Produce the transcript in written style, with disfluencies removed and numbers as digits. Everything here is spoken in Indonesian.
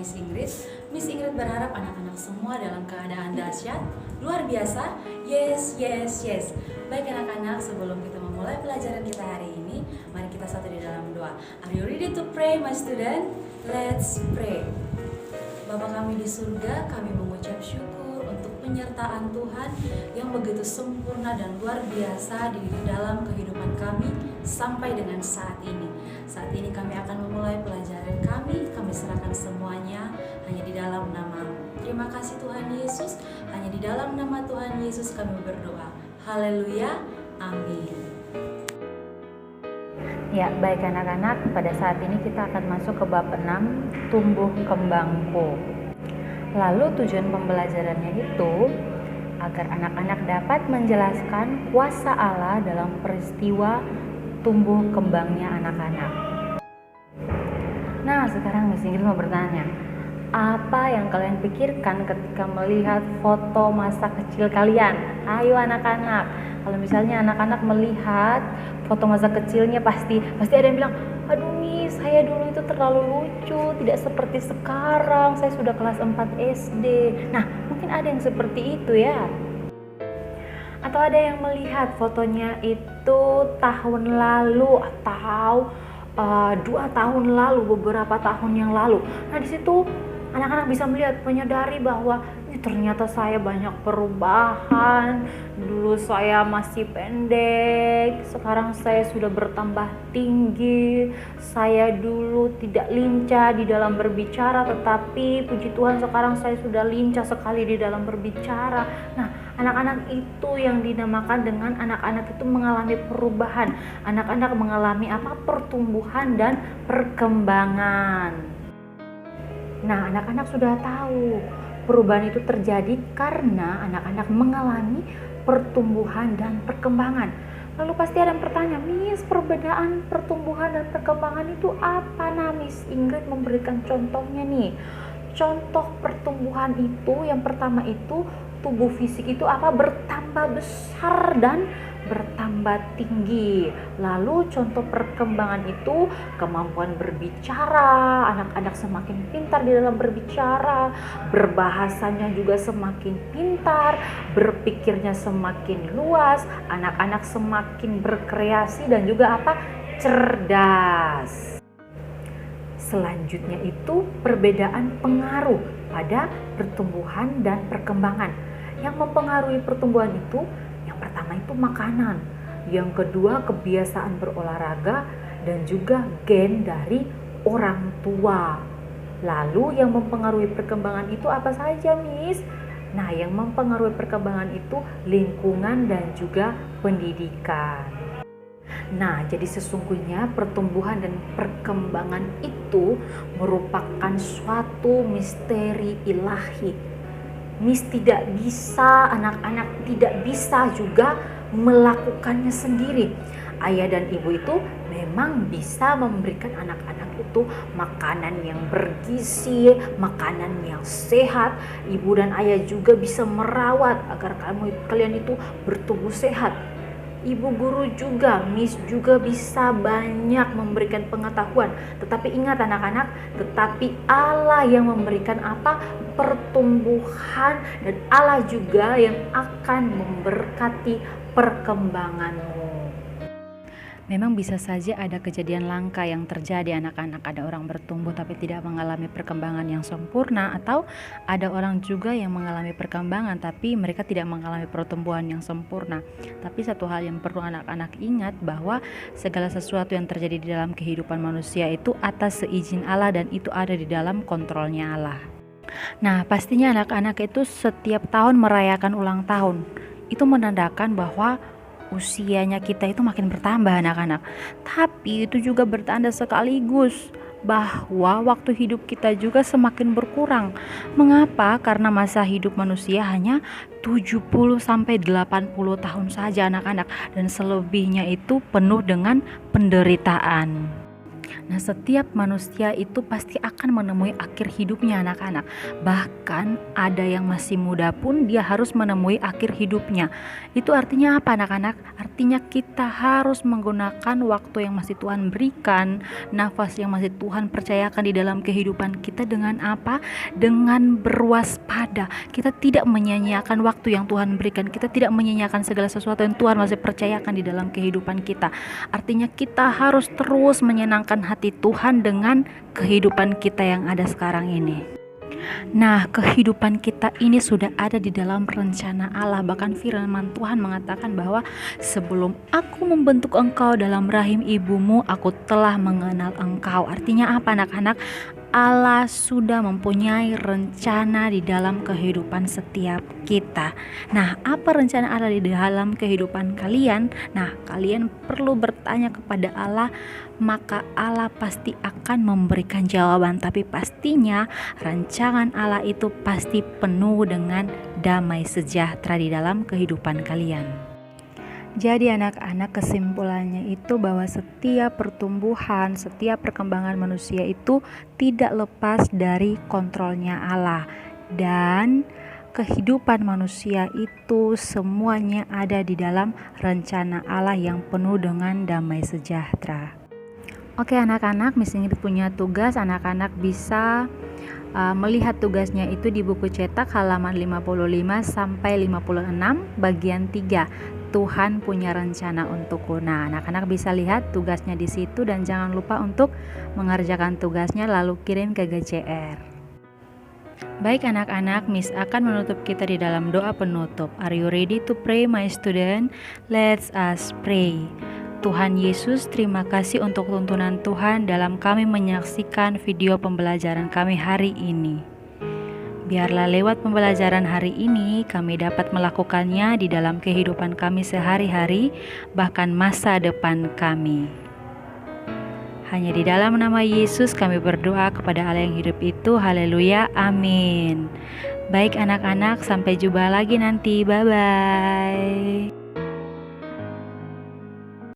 Miss Ingrid. Miss Ingrid berharap anak-anak semua dalam keadaan dahsyat, luar biasa. Yes, yes, yes. Baik anak-anak, sebelum kita memulai pelajaran kita hari ini, mari kita satu di dalam doa. Are you ready to pray, my student? Let's pray. Bapa kami di surga, kami mengucap syukur untuk penyertaan Tuhan yang begitu sempurna dan luar biasa di dalam kehidupan kami sampai dengan saat ini. Saat ini kami akan memulai pelajaran kami serahkan semuanya hanya di dalam nama-Mu. Terima kasih Tuhan Yesus, hanya di dalam nama Tuhan Yesus kami berdoa. Haleluya, amin. Ya, baik anak-anak, pada saat ini kita akan masuk ke bab 6, tumbuh kembangku. Lalu tujuan pembelajarannya itu agar anak-anak dapat menjelaskan kuasa Allah dalam peristiwa tumbuh kembangnya anak-anak. Nah, sekarang Miss Ingrid mau bertanya, apa yang kalian pikirkan ketika melihat foto masa kecil kalian? Ayo anak-anak, kalau misalnya anak-anak melihat foto masa kecilnya pasti ada yang bilang, aduh Miss, saya dulu itu terlalu lucu, tidak seperti sekarang, saya sudah kelas 4 SD. Nah, mungkin ada yang seperti itu ya. Atau ada yang melihat fotonya itu tahun lalu atau 2 tahun lalu, beberapa tahun yang lalu. Nah, di situ anak-anak bisa melihat, menyadari bahwa ternyata saya banyak perubahan. Dulu saya masih pendek, sekarang saya sudah bertambah tinggi. Saya dulu tidak lincah di dalam berbicara, tetapi puji Tuhan sekarang saya sudah lincah sekali di dalam berbicara. Nah, anak-anak itu yang dinamakan dengan anak-anak itu mengalami perubahan. Anak-anak mengalami pertumbuhan dan perkembangan. Nah, anak-anak sudah tahu perubahan itu terjadi karena anak-anak mengalami pertumbuhan dan perkembangan. Lalu pasti ada yang bertanya, Miss, perbedaan pertumbuhan dan perkembangan itu apa? Nah, Miss Ingrid memberikan contohnya nih. Contoh pertumbuhan itu, yang pertama itu tubuh fisik itu bertambah besar dan bertambah tinggi. Lalu contoh perkembangan itu kemampuan berbicara, anak-anak semakin pintar di dalam berbicara, berbahasanya juga semakin pintar, berpikirnya semakin luas, anak-anak semakin berkreasi dan juga cerdas. Selanjutnya itu perbedaan pengaruh pada pertumbuhan dan perkembangan. Yang mempengaruhi pertumbuhan itu yang pertama itu makanan, yang kedua kebiasaan berolahraga dan juga gen dari orang tua. Lalu yang mempengaruhi perkembangan itu apa saja, Miss? Nah, yang mempengaruhi perkembangan itu lingkungan dan juga pendidikan. Nah, jadi sesungguhnya pertumbuhan dan perkembangan itu merupakan suatu misteri ilahi. Miss tidak bisa, anak-anak tidak bisa juga melakukannya sendiri. Ayah dan ibu itu memang bisa memberikan anak-anak itu makanan yang bergizi, makanan yang sehat. Ibu dan ayah juga bisa merawat agar kalian itu bertumbuh sehat. Ibu guru juga, Miss juga bisa banyak memberikan pengetahuan. Tetapi ingat anak-anak, tetapi Allah yang memberikan pertumbuhan, dan Allah juga yang akan memberkati perkembanganmu. Memang bisa saja ada kejadian langka yang terjadi anak-anak, ada orang bertumbuh tapi tidak mengalami perkembangan yang sempurna, atau ada orang juga yang mengalami perkembangan tapi mereka tidak mengalami pertumbuhan yang sempurna. Tapi satu hal yang perlu anak-anak ingat, bahwa segala sesuatu yang terjadi di dalam kehidupan manusia itu atas seizin Allah dan itu ada di dalam kontrolnya Allah. Nah, pastinya anak-anak itu setiap tahun merayakan ulang tahun. Itu menandakan bahwa usianya kita itu makin bertambah anak-anak. Tapi itu juga bertanda sekaligus bahwa waktu hidup kita juga semakin berkurang. Mengapa? Karena masa hidup manusia hanya 70-80 tahun saja anak-anak, dan selebihnya itu penuh dengan penderitaan. Nah, setiap manusia itu pasti akan menemui akhir hidupnya anak-anak. Bahkan ada yang masih muda pun dia harus menemui akhir hidupnya. Itu artinya apa anak-anak? Artinya kita harus menggunakan waktu yang masih Tuhan berikan, nafas yang masih Tuhan percayakan di dalam kehidupan kita dengan apa? Dengan berwaspada. Kita tidak menyia-nyiakan waktu yang Tuhan berikan. Kita tidak menyia-nyiakan segala sesuatu yang Tuhan masih percayakan di dalam kehidupan kita. Artinya kita harus terus menyenangkan hati Tuhan dengan kehidupan kita yang ada sekarang ini. Nah, kehidupan kita ini sudah ada di dalam rencana Allah. Bahkan firman Tuhan mengatakan bahwa sebelum aku membentuk engkau dalam rahim ibumu, aku telah mengenal engkau. Artinya apa anak-anak? Allah sudah mempunyai rencana di dalam kehidupan setiap kita. Nah, apa rencana Allah di dalam kehidupan kalian? Nah, kalian perlu bertanya kepada Allah, maka Allah pasti akan memberikan jawaban. Tapi pastinya rancangan Allah itu pasti penuh dengan damai sejahtera di dalam kehidupan kalian. Jadi anak-anak, kesimpulannya itu bahwa setiap pertumbuhan, setiap perkembangan manusia itu tidak lepas dari kontrolnya Allah. Dan kehidupan manusia itu semuanya ada di dalam rencana Allah yang penuh dengan damai sejahtera. Oke anak-anak, Miss Ingrid punya tugas. Anak-anak bisa melihat tugasnya itu di buku cetak halaman 55 sampai 56 bagian 3. Tuhan punya rencana untukku. Nah, anak-anak bisa lihat tugasnya di situ dan jangan lupa untuk mengerjakan tugasnya lalu kirim ke GCR. Baik anak-anak, Miss akan menutup kita di dalam doa penutup. Are you ready to pray my student? Let's us pray. Tuhan Yesus, terima kasih untuk tuntunan Tuhan dalam kami menyaksikan video pembelajaran kami hari ini. Biarlah lewat pembelajaran hari ini kami dapat melakukannya di dalam kehidupan kami sehari-hari, bahkan masa depan kami. Hanya di dalam nama Yesus kami berdoa kepada Allah yang hidup itu. Haleluya, amin. Baik anak-anak, sampai jumpa lagi nanti. Bye-bye.